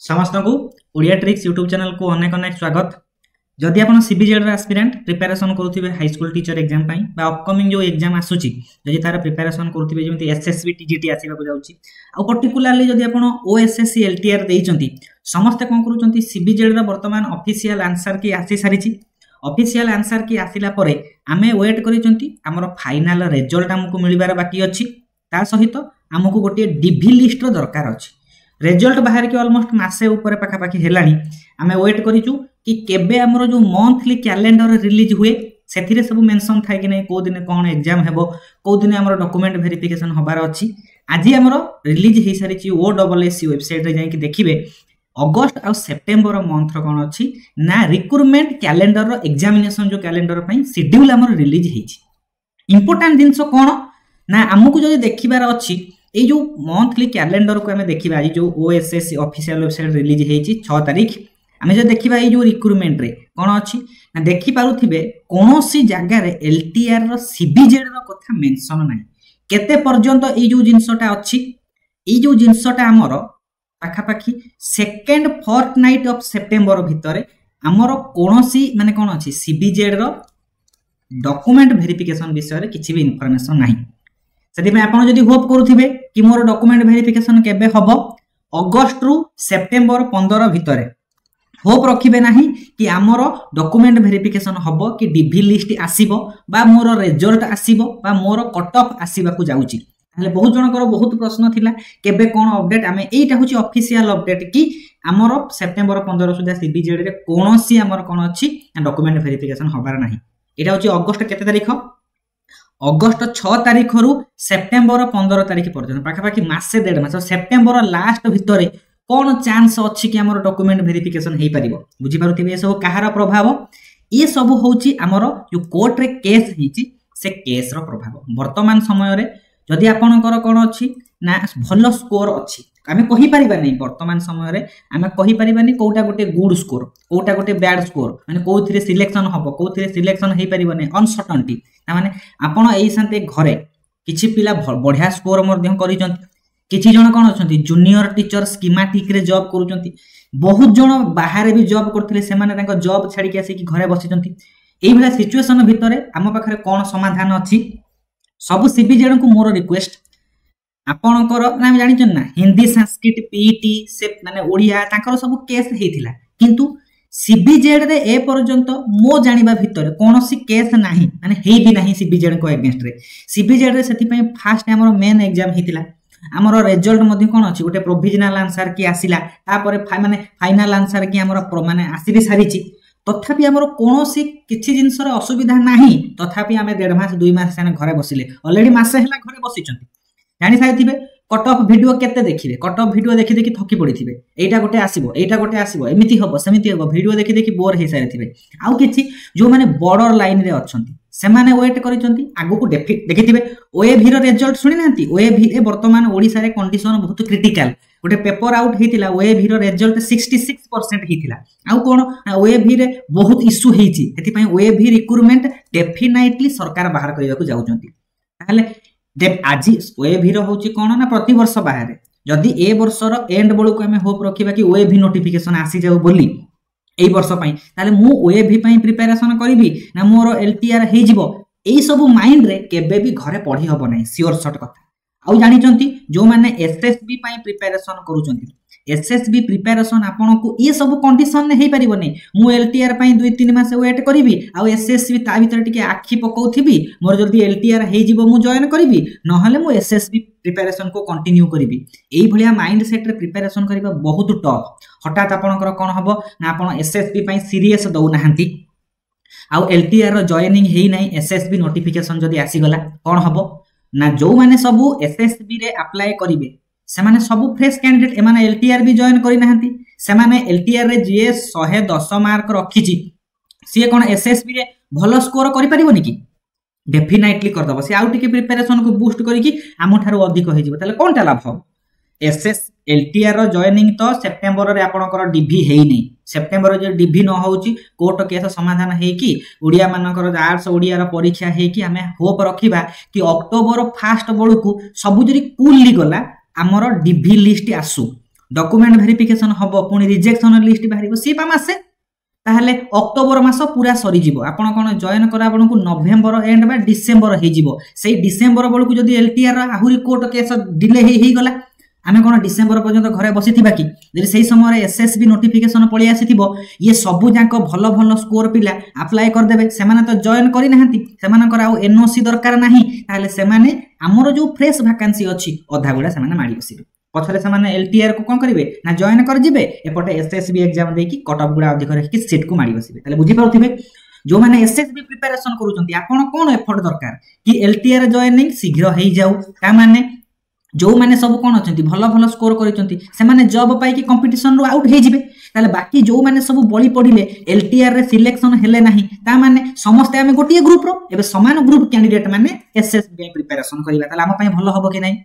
समस्त को Odia tricks YouTube channel को अनेक अनेक स्वागत। जदि आप सीबीजेड एस्पिरेंट प्रिपेरेसन करुवे high school teacher exam upcoming जो एग्जाम आसूची जदि तार प्रिपेरेसन करुवे जमी एसएसबी टीजीटी आसवाक जाऊँगी आ पर्टिकुलाली जदि आप ओएसएससी एलटीआर देइचंती समस्ते कौन करुँच सीबीजेड वर्तमान ऑफिशियल आंसर की आसी सारी ऑफिशियल आंसर की आसिला परे आमे वेट करिसंती हमर फाइनल रिजल्ट हमकु मिलबार बाकी अछि ता सहित हमकु गोटे डीवी लिस्ट रो दरकार अछि। रिजल्ट बाहर के ऑलमोस्ट मासे ऊपर पाखापाखि हेलानी आमे वेट करिचु कि केबे हमरो जो मंथली कैलेंडर रिलीज हुए सेथिरे सब मेंशन थाय कि नै को दिन कोन एग्जाम हेबो को दिन हमरो डॉक्यूमेंट वेरिफिकेशन होबार अछि। आज हमरो रिलीज हे सारिची ओडब्ल्यूएससी वेबसाइट रे जाई कि देखिबे अगस्त आ सेप्टेम्बर मंथ रो कोन अछि ना रिक्रूटमेंट कैलेंडर रो एग्जामिनेशन जो कैलेंडर पई शेड्यूल हमरो रिलीज हेछि। इंपोर्टेंट दिनसो कोन ना हमकु जदि देखिबार अछि ए जो मंथली कैलेंडर को हमें देखिबा आज जो ओएसएससी ऑफिशियल वेबसाइट रिलीज हेछि 6 तारीख हमें जो देखिबा ए जो रिक्रूटमेंट रे कोन अछि ना देखि पारुथिबे कोनोसी जगह रे एलटीआर रो सीबीजेड रो कथा मेंशन नाही केते पर्यंत ए जो जिंसटा अछि ए जो जिंसटा हमर पाखापाखि सेकेंड फोर्टनाइट ऑफ सेप्टेम्बर भितरे हमर कोनोसी माने कोन अछि सीबीजेड रो डॉक्यूमेंट वेरिफिकेशन विषय रे किछि भी इंफॉर्मेशन नाही। सेति में आपण जदि होप करूथिबे कि मोर डॉक्यूमेंट वेरिफिकेशन केबे हबो अगस्त रु सेप्टेम्बर 15 भितरे होप रखिबे नाही कि हमर डॉक्यूमेंट वेरिफिकेशन हबो कि डीवी लिस्ट आसीबो बा मोर रिजल्ट आसीबो बा मोर कट ऑफ आसीबा को जाउची। ताले बहुत जनकर बहुत प्रश्न थिला केबे कोन अपडेट आमे एटा होची ऑफिशियल अपडेट कि हमर सेप्टेम्बर 15 सुधा सीबीजेड रे कोनोसी हमर कोन अछि डॉक्यूमेंट वेरिफिकेशन हबार नाही। एटा होची अगस्त केते तारीख अगस्त 6 तारीख रु सेप्टेम्बर 15 तारीख पर्यंत पाखापाखि मासे 1.5 मास सेप्टेम्बर लास्ट भितरे कौन चांस अच्छी कि हमर डॉक्यूमेंट वेरिफिकेशन हेई परिबो बुझी पारुथिबे। सब कहार प्रभाव ये सब होची हमर जो कोर्ट रे केस हिची से केस रो प्रभाव वर्तमान समय रे जदि आपनकर कोन अछि ना भलो स्कोर अछि आमे कहि परिबा नै वर्तमान समय रे आमे कहि परिबा नै कोटा गोटे गुड स्कोर कोटा गोटे बैड स्कोर माने कोथिरे सिलेक्शन हबो कोथिरे सिलेक्शन हेई परिबो नै अनसर्टेनिटी माने आपण एई संते घरे किछि पिला बढ़िया स्कोर मध्य करिसंत किछि जण कोन अछंती जूनियर टीचर स्कीमेटिक रे जॉब करूचंती बहुत जण बाहर भी जॉब करथिले से माने तांको जॉब छाडी के आसी कि घरे बसिचंती एई भला सिचुएशन भितरे हम पाखरे कोन समाधान अछि सब सीबीजेड को मोर रिक्वेस्ट आपणकर ना जानिछन ना हिंदी संस्कृत पीईटी से माने ओडिया तांकर सब केस हेतिला किंतु सीबीजेड रे ए पर्यंत मो जानिबा भितर कोनोसी केस नाही माने हेई भी नाही सीबीजेड को अगेंस्ट रे सीबीजेड रे सेति पई फास्ट हमर मेन एग्जाम हेतिला हमर रिजल्ट मध्ये कोन अछि गोटे प्रोविजनल आंसर की आसिला तापरे माने फाइनल आंसर की हमर माने आसी भी सारिची तथापि हमर कोनोसी किछि जिंसर असुविधा नाही तथापि हमें 1.5 मास 2 मास साने घरे बसिले ऑलरेडी मासे हला घरे बसिचंती जानि साइथिबे कट ऑफ वीडियो केते देखिबे कट ऑफ वीडियो देखि देखि थकी पड़िथिबे एटा गोटे आसीबो एमिति हबो सेमिति हबो वीडियो देखि देखि बोर हे सारिथिबे आउ किछि जो माने बॉर्डर लाइन रे अछंती सेमाने वेट करिसंती आगु को देखिथिबे ओएभी रो रिजल्ट सुनि नांती ओएभी रे वर्तमान ओडिसा रे कंडीशन बहुत क्रिटिकल गोटे पेपर आउट हेतिला ओएभी रो रिजल्ट 66% हेतिला आउ कोन ओएभी रे बहुत इशू हेछि एति पई ओएभी रिक्रूटमेंट डेफिनेटली सरकार बाहर करिया को जाउचंती ताले आज ओएभी रो होची कोन ना प्रति वर्ष बाहर जदि ए वर्ष रो एंड बळु को हमें होप रखिबा कि ओएभी नोटिफिकेशन आसी जाउ बोली एई वर्ष पई ताले मु ओएभी पई प्रिपरेशन करिवि ना मोर एलटीआर हे जिवो एई सब माइंड रे केबे भी घरे पढी हबो नै श्योर शॉर्ट कथा आउ जानिचंती जो माने एसएसबी पई प्रिपरेशन करूचंती एसएसबी प्रिपरेशन आपन को ये सब कंडीशन ने हे परिबो नै मु एलटीआर पई 2-3 मास वेट करिवि आउ एसएसबी ता भीतर टिके आखी पकौथिबि मोर जल्दी एलटीआर हे जिवो मु जॉइन करिवि न हले मु एसएसबी प्रिपरेशन को कंटिन्यू करिवि एई भलिया माइंड सेट रे प्रिपरेशन करिबा बहुत टफ हठात आपनकर कोन हबो ना आपन एसएसबी पई सीरियस दउ नाहंती आउ एलटीआर रो जॉइनिंग हेई नै एसएसबी नोटिफिकेशन जदी आसी गला कोन हबो ना जो माने सब एसएसबी रे अप्लाई करिवे से माने सब फ्रेश कैंडिडेट ए माने एलटीआर भी जॉइन करि नाहंती से माने एलटीआर रे जे 110 मार्क रखिची से कोन एसएसबी रे भलो स्कोर करि परिबोनी की डेफिनेटली कर दबो से आउ टिके प्रिपरेशन को बूस्ट करी कि आमो थारो अधिक होई जिवो ताले कोनटा लाभ हो एसएस एलटीआर रो जॉइनिंग तो सेप्टेम्बर रे आपनकर डीवी हेई नै सेप्टेम्बर जे डीवी न होउची कोर्ट केस समाधान हे कि ओडिया मानकर आर्ट्स ओडिया रो परीक्षा हे कि हमें होप रखिबा कि अक्टोबर फर्स्ट बळु को सब जरी कूल ली गला हमर डीवी लिस्ट आसु डॉक्यूमेंट वेरिफिकेशन हबो पुणी रिजेक्शन लिस्ट बाहरिबो सी पा मासे ताहले अक्टोबर मास पूरा सरी जीवो आपण कोन जॉइन करा आपनको नवेम्बर एंड बा डिसेंबर हे जीवो सेही डिसेंबर बेलकु जदी एलटीआर आहुरी कोर्ट केस डिले हे गला आमे कोन डिसेंबर पर्यंत घरे बसिथिबा कि जदि सेही समय एसएसबी नोटिफिकेशन पळि आसीथिबो ये सबु जांको भलो भलो स्कोर पिला अप्लाई कर देबे सेमाने तो जॉइन करि नाहंती सेमानकर आ एनओसी दरकार नाही ताहले सेमाने हमरो जो फ्रेश वैकेंसी अछि अधा गुडा सेमाने माडी बसिबे पछरे सेमाने एलटीआर को कोन करिवे ना जॉइन कर जिबे एपटे एसएसबी एग्जाम देकी कट ऑफ गुडा अधिक रखि सीट को माडी बसिबे ताले बुझी पाउथिबे जो माने एसएसबी प्रिपरेशन करूचंती आपण कोन एफर्ट दरकार कि एलटीआर जॉइनिंग शीघ्र हेई जाऊ ता माने जो माने सब कोन अछंती भलो भलो स्कोर करिचंती से माने जॉब पाई कि कंपटीशन रो आउट हे जिबे ताले बाकी जो माने सब बळी पडिले एलटीआर रे सिलेक्शन हेले नाही ता माने समस्त आमे गोटिए ग्रुप रो एबे समान ग्रुप कैंडिडेट माने एसएसबी प्रिपरेशन करिबा ताले हम पई भलो हबो कि नाही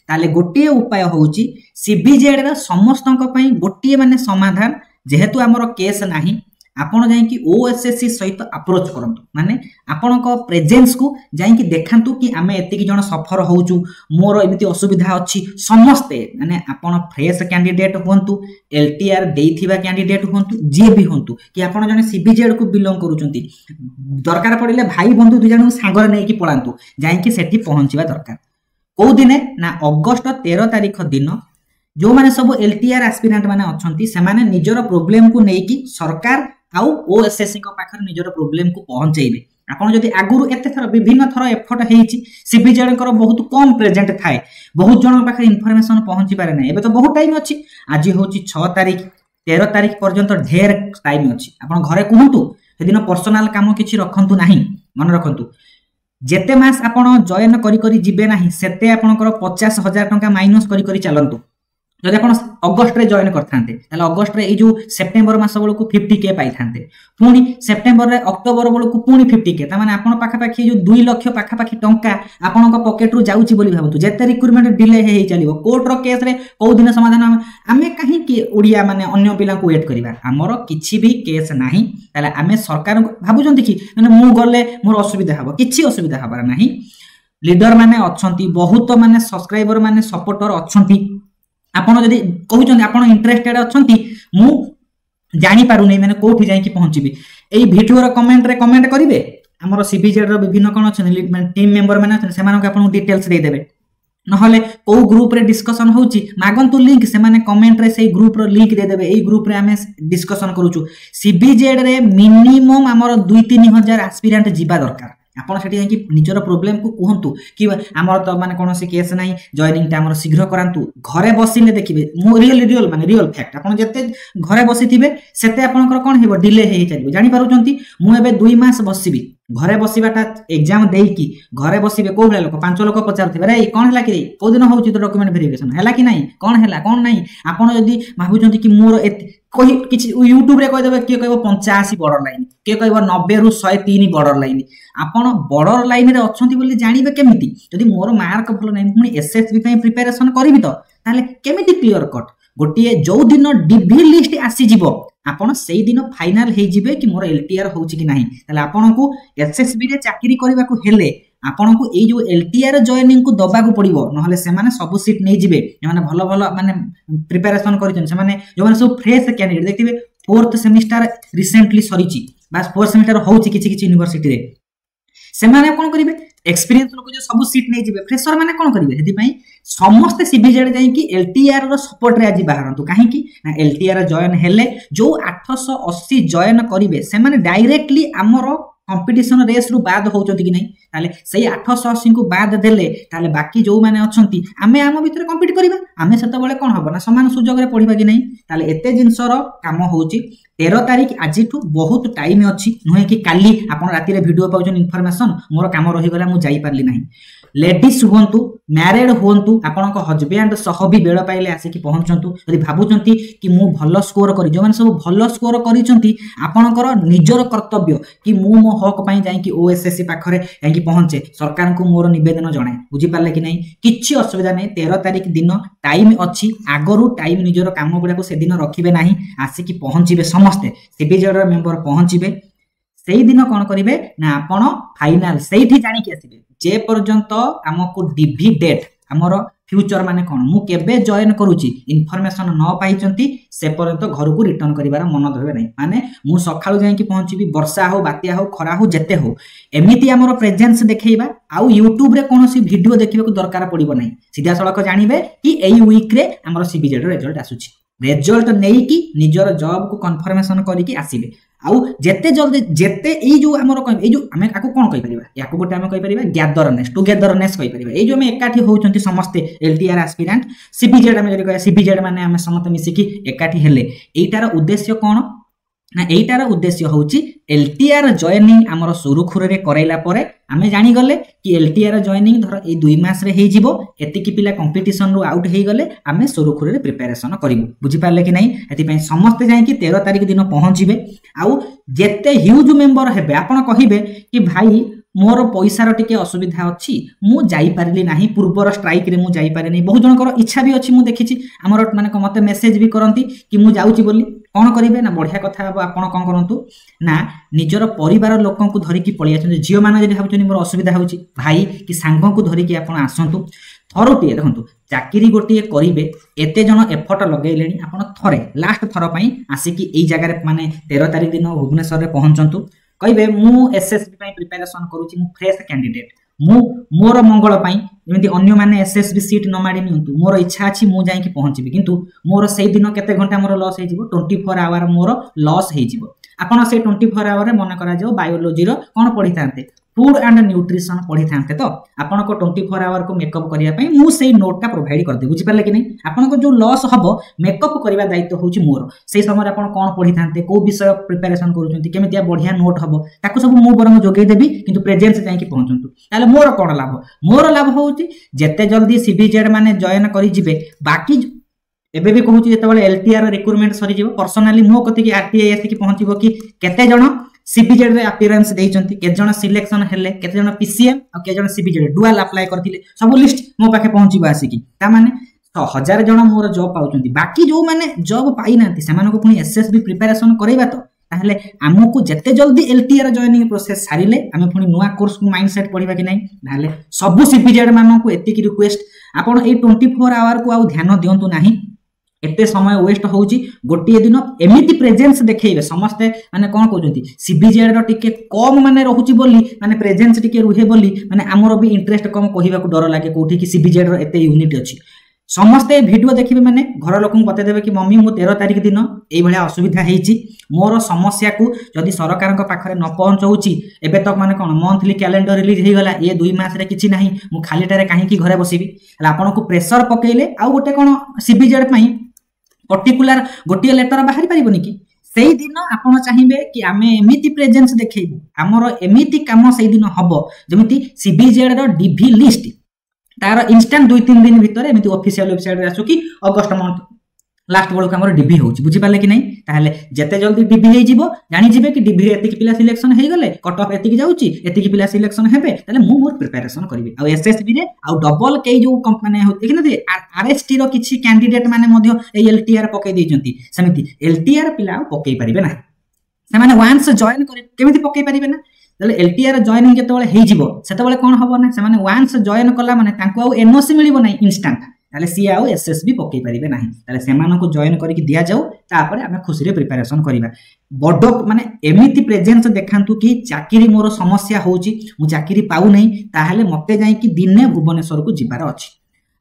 ताले गोटिए उपाय होउची सीबीजेड रा समस्तक पई गोटिए माने समाधान जेहेतु हमरो केस नाही आपण जाई कि ओएसएससी सहित अप्रोच करंतु माने आपण को प्रेजेंस को जाई कि देखांतु कि आमे एति कि जण सफर होउचु मोर एमिति असुविधा अछि समस्ते माने आपण फ्रेश कैंडिडेट होंतु एलटीआर देइथिबा कैंडिडेट होंतु जे भी होंतु कि आपण जने सीबीजेड को बिलोंग करूचंती दरकार पड़िले भाई बंधु दु जण सांगर नै कि पळांतु जाई कि सेठी पहुंचीबा दरकार को दिने ना अगस्त 13 तारिख दिन जो माने सब एलटीआर एस्पिरेंट माने अछंती से माने निजर प्रॉब्लम को नै कि सरकार आउ ओएसएससी को पाखर निजर प्रॉब्लम को पहुंचेबे आपण जदी आगुरु एते थर विभिन्न थर एफर्ट हेइची सीबीजेड कर बहुत कम प्रेजेंट थाए बहुत जन पाखर इंफॉर्मेशन पहुंची पारे नै एबे तो बहुत टाइम अछि आज होची 6 तारिख 13 तारिख पर्यंत ढेर टाइम अछि आपण घरे कहंतु सेदिन पर्सनल काम किछि रखंतु नाही मन रखंतु जेते मास आपण जॉइन करी करी जिबे नाही सेते आपनकर 50,000 टंका माइनस करी करी चलंतु जदि आपण अगस्त रे जॉइन करथांते ताले अगस्त रे ए जो सेप्टेम्बर मास बेलकु 50k पाई थांते पुनी सेप्टेम्बर रे अक्टोबर बेलकु पुनी 50k ता माने आपण पाखा पाखी जो 2 लाख पाखा पाखी टंका आपनक पॉकेट रु जाउची बोली भाबतु जेते रिक्रुटमेंट डिले हे चलिबो कोर्ट रो केस रे को दिन समाधान आमे काहे कि ओडिया माने अन्य पिला को वेट करिबा हमरो किछि भी केस नाही ताले आमे सरकार भाबुजंती कि माने मु गले मोर असुविधा हबो किछि असुविधा हबार नाही लीडर माने अछंती बहुत माने सब्सक्राइबर माने सपोर्टर अछंती आपण जदि कहउचंती आपण इंटरेस्टेड अछंती मु जानि पारु नै माने कोठी जाई कि पहुंचीबी एई वीडियो रो कमेंट रे कमेंट करिवे हमरो सीबीजेड रो विभिन्न कोन अछन टीम मेंबर माने अछन सेमान के आपण डिटेल्स दे देबे नहले को ग्रुप रे डिस्कशन होउची मागंतु लिंक से माने कमेंट रे सेई ग्रुप रो लिंक दे देबे एई ग्रुप रे हमें डिस्कशन करूछु सीबीजेड रे मिनिमम हमरो 2-3 हजार एस्पिरेंट जीवा दरकार आपण सेठी जाई कि निजर प्रॉब्लम को कहंतु कि हमर तो माने कोनोसी केस नाही जॉइनिंग टा हमर शीघ्र करांतु घरे बसिले देखिबे रियल माने रियल फैक्ट आपण जते घरे बसिथिबे सेते आपनकर कोन हेबो डिले हेइ चलिबो जानि पारुचंती मु एबे 2 मास बसिबी घरे बसिबाटा एग्जाम देई कि घरे बसिबे को भले लोक 5 लोक पचारथिबे रे कोन हला कि को दिन होउची तो डॉक्यूमेंट वेरिफिकेशन हला कि नाही कोन हला कोन नाही आपण जदी भाबुचंती कि मोर कोई किछि यूट्यूब रे कहि देबे के कहबो 85 बॉर्डर लाइन के कहबो 90 रु 103 बॉर्डर लाइन आपण बॉर्डर लाइन रे अछंती बोली जानिबे केमिति जदी मोर मार्क भलो नाही मुनी एसएसबी पई प्रिपरेशन करिवि तो ताले केमिति क्लियर कट गोटिए जो दिन डीवी लिस्ट आसी जिवो आपण सेई दिन फाइनल हे जिबे कि मोर एलटीआर होउची कि नाही ताले आपण को एसएसबी रे चाकरी करबा को हेले आपण को ए जो एलटीआर जॉइनिंग को दबा को पड़िबो नहले से माने सब सीट नै जिबे माने भलो भलो माने प्रिपरेशन करिछन से माने जो माने सब फ्रेश कैंडिडेट देखिबे 4th सेमेस्टर रिसेंटली सरीची बस 4th सेमेस्टर होउची किछि किछि यूनिवर्सिटी रे से माने कोन करिवे एक्सपीरियंस लोक जो सब सीट नै जिबे फ्रेशर माने कोन करिवे हेदि पई समस्त सीबीजेड जाई कि एलटीआर रो सपोर्ट रे आजि बाहरंतु काहे कि ना एलटीआर जॉइन हेले जो 880 जॉइन करिवे से माने डायरेक्टली हमरो कंपटीशन रेस रु बाद होउचंती कि नै ताले सही 880 को बाद देले ताले बाकी जो माने अछंती आमे आम भीतर कंपीट करिबा आमे सेते बेले कोन हबो ना समान सुजोग रे पढिबा कि नै ताले एते जिंसर काम होउची 13 तारिख आजिठू बहुत टाइम अछि नहे कि काली आपण राती रे वीडियो पाउछन इन्फॉर्मेशन मोर काम रहि गला मु जाई पारली नाही लेडीज होंतु मैरिड होंतु आपण को हस्बैंड सह भी बेळ पाइले आसी कि पहुंचंतु यदि भाबुचंती कि मु भलो स्कोर करी जो माने सब भलो स्कोर करिचंती आपणकर निजर कर्तव्य कि मु मो हक पई जाई कि ओएसएससी पाखरे जाई कि पहुंचे सरकार को मोर निवेदन जणाए बुझी पाले कि नै किछि असुविधा नै 13 तारिख दिन टाइम अछि आगरु टाइम निजर काम गुडा को से दिन रखिबे नाही आसी कि पहुंचीबे समस्त सीबीजेड मेंबर पहुंचीबे सेही दिन कोन करिवे ना आपण फाइनल सेठी जानि कि आसीबे जे पर्यंत हमको डीवी डेट हमरो फ्यूचर माने कौन मु केबे जॉइन करूची इनफॉरमेशन न पाइचंती से पर्यंत घर को रिटर्न करिवार मन देबे नहीं माने मु सखाळु जाई कि पहुंचीबी वर्षा हो बात्या हो खरा हो जेते हो एमिति हमर प्रेजेंस देखैबा आउ यूट्यूब रे कोनोसी वीडियो देखिबा को दरकार पड़िबो नहीं सीधा सड़क जानिबे कि एई वीक रे हमर सीबीजेड रिजल्ट आसुची रिजल्ट नेई कि निजर जॉब को कंफर्मेशन करी कि आसीबे आउ जेते जल्दी जेते एई जो हमर ए जो हमें आको कोन कहि परिबा याको गोटे हम कहि परिबा गैदरनेस टुगेदरनेस कहि परिबा ए जो हम एकाठी होउचंती समस्त एलटीआर एस्पिरेंट सीबीजेड हम जदि कह सीबीजेड माने हम समस्त मिसी कि एकाठी हेले एटार उद्देश्य कोन ना एटार उद्देश्य होउची एलटीआर जॉइनिंग हमर सुरुखुरे करैला परे आमे जानि गले कि एलटीआर जॉइनिंग धर ए 2 मास रे हेइ जिवो एति कि पिला कंपटीशन रो आउट हेइ गले आमे सुरुखुरे प्रिपरेशन करिवु बुझि पारले कि नै एति पय समस्त जाय कि 13 तारिख दिन पहुंचीबे आउ जेते ह्यूज मेंबर हेबे आपण कहिबे कि भाई मोर पैसा रो टिके असुविधा अछि मु जाई पारली नाही पूर्वर स्ट्राइक रे मु जाई पारे नै बहुत जनकर इच्छा भी अछि मु देखिछि हमर माने मते मेसेज भी करंती कि मु जाउची बोली कोन करिवे ना बढ़िया कथा आपण कोन करंतु ना निजर परिवार लोकन को धरि कि पळि आछन जियो माने जदि भाबुछन मोर असुविधा होछि भाई कि सांगो को धरि कि आपण आसंतु थरोटी देखंतु चाकरी गोटी करिवे एते जण एफर्ट लगैलेनी आपण थरे लास्ट थरो पई आसी कि एई जगह रे माने 13 तारिख दिन भुवनेश्वर रे पहुंचंतु कहबे मु एसएसबी पई प्रिपरेशन करूची मु फ्रेश कैंडिडेट मु मोर मंगल पई जेमिति अन्य माने एसएसबी सीट न माडी नियंतु मोर इच्छा अछि मु जाई कि पहुंचबी किंतु मोर सेई दिन केते घंटा मोर लॉस हे जिवो 24 आवर मोर लॉस हे जिवो आपण से 24 आवर रे मन करा जाओ बायोलॉजी रो कोन पढी थांते फूड एंड न्यूट्रिशन पढी थांते तो आपण को 24 आवर को मेकअप करिया पई मु सेई नोट का प्रोवाइड कर दे बुझि पाले कि नै आपण को जो लॉस हबो मेकअप करिवा दायित्व होउची मोर सेई समय आपण कोन पढी थांते को विषय प्रिपरेशन करूचंती केमितिया बढ़िया नोट हबो ताको सब मु बरम जोगै देबी किंतु प्रेजेंस जाई कि पहुंचंतु ताले मोर लाभ होउची जेते जल्दी सीबीजेड माने जॉइन करि जिवे बाकी एबे भी कहूची जेतेबेले एलटीआर रिक्रूटमेंट सरी जिवो पर्सनली मो कति कि आरटीआई आसी कि पहुंचीबो कि केते जण सीबीजेड रे अपीयरेंस देइचंती केते जण सिलेक्शन हेले केते जण पीसीएम आ केते जण सीबीजेड डुअल अप्लाई करथिले सब लिस्ट मो पाखे पहुंचीबो आसी कि ता माने 1000 जण मोर जॉब पाउचंती बाकी जो माने जॉब पाई नांती सेमानको पुनी एसएसबी प्रिपरेशन करैबा तो ताहले हमकु जते जल्दी एलटीआर जॉइनिंग प्रोसेस सारिले हम पुनी नुवा कोर्स को माइंडसेट पढिबा कि नै ताहले सब सीबीजेड माननको एति की रिक्वेस्ट आपण ए 24 आवर को आ ध्यान दियंतु नाही एते समय वेस्ट होउची गोटिए दिन एमिति प्रेजेंस देखैबे समस्त माने कोन कहउजंती सीबीजेड रो टिके कम माने रहउची बोली माने प्रेजेंस टिके रुहे बोली माने हमरो भी इंटरेस्ट कम कहिबा को डर लागे कोठी कि सीबीजेड रो एते यूनिट अछि समस्त वीडियो देखिबे माने घर लोकन बते देबे कि मम्मी मु 13 तारिख दिन एई भलिया असुविधा हेइची मोर समस्या को जदि सरकार को पाखरे न पहुंचौची एबे तक माने कोन मंथली कैलेंडर रिलीज हे गला ए 2 मास रे किछि नाही मु खालीटारे काहे कि घरे बसिबी हला आपन को प्रेशर पकेइले आ गोटे कोन सीबीजेड पई पर्टिकुलर गोटे लेटर बाहरी पारिबोनी कि सेई दिन आपण चाहिबे कि आमे एमिति प्रेजेंस देखैबु हमरो एमिति काम सेई दिन हबो जेमिति सीबीजेड रो डीवी लिस्ट तार इंस्टेंट 2-3 दिन भीतर एमिति ऑफिशियल वेबसाइट रे आसु कि अगस्त मंथ लास्ट बळो हमर डीबी होउची बुझि पाले कि नै ताहले जेते जल्दी डीबी हे जिवो जानि जिवे कि डीबी रे एतिकी पिला सिलेक्शन हे गले कट ऑफ एतिकी जाउची एतिकी पिला सिलेक्शन हेबे ताले मु मोर प्रिपरेशन करबी आ एसएसबी रे आ डबल के जो कंपनी होते कि नै आरएसटी रो किछि कैंडिडेट माने मध्य ए एलटीआर पके दैचंती समिति एलटीआर पिला पके परिबे ना से माने वांस जॉइन करे केमिति पके परिबे ना ताले एलटीआर जॉइनिंग केतेबेले हे जिवो सेतेबेले कोन हबो ना से माने वांस जॉइन कला माने तांको आ एनओसी मिलिबो नै इंस्टेंट ताले सी आउ एसएसबी पके परिबे नाही ताले सेमानो को जॉइन करी कि दिया जाऊ तापरे हमें खुशी रे प्रिपरेशन करिबा बडो माने एमिति प्रेजेंस देखांतु कि चाकरी मोर समस्या होउची मु चाकरी पाउ नै ताहाले मते जाई कि दिने भुवनेश्वर को जिबार अछि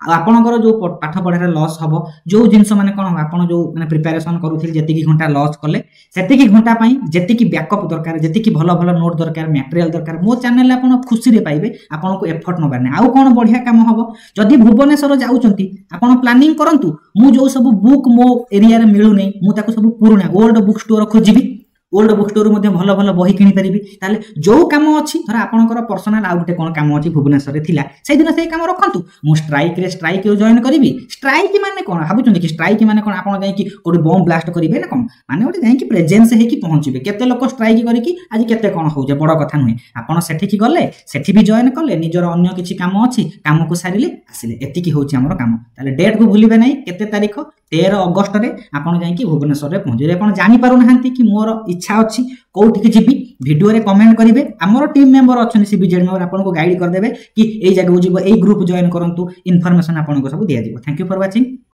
आपणकर जो पाठ पढ़ार लॉस हम जो जिनस माने कौन आप जो माने प्रिपरेशन करूथिल जेतिकी घंटा लॉस कले सेतिकी घंटा पई जेतिकी बैकअप दरकार जेतिकी भलो भलो नोट दरकार मटेरियल दरकार मो चैनल आपन खुशी रे पाइबे आपन को एफर्ट न बाने आउ कोन बढ़िया काम हबो जदी भुवनेश्वर जाउचंती आपन प्लानिंग करंतु मु जो सब बुक मो एरिया रे मिलु नै मु ताको सब पुराना ओल्ड बुक स्टोर खोजिबी ओल्ड बुक स्टोर मध्ये भलो भलो बही किनि परिबी ताले जो काम अछि धर आपनकर पर्सनल आ गुटे कोन काम अछि भुवनेश्वर रे थिला सेहि दिन सेहि काम रखंतु मु स्ट्राइक रे जॉइन करिवि स्ट्राइक माने कोन भाबुचंती कि स्ट्राइक माने कोन आपन जाई कि कोडी बम ब्लास्ट करिवे ना कोन माने ओटे जाई कि प्रेजेंस हे कि पहुंचीबे केते लोक स्ट्राइक करी कि आज केते कोन होजे बड़ कथा नहे आपन सेठी कि गले सेठी भी जॉइन करले निजर अन्य किछि काम अछि काम को सारिले आसिले एति कि होछि हमर काम ताले डेट को भूलिबे नै केते तारीख 13 अगस्त रे आपण जाई भुवनेश्वर रे पहुंचे। आपण जानि पारु नहंती कि मोर इच्छा अछि कोठी जीवी वीडियो रे कमेंट करिवे, हमर टीम मेंबर अछन सीबीजेड मेंबर आपन को गाइड कर देबे कि एई जगह को जीवो, एई ग्रुप जॉइन करंतु, इन्फॉर्मेशन आपन को सब दिया जीवो। Thank you for watching.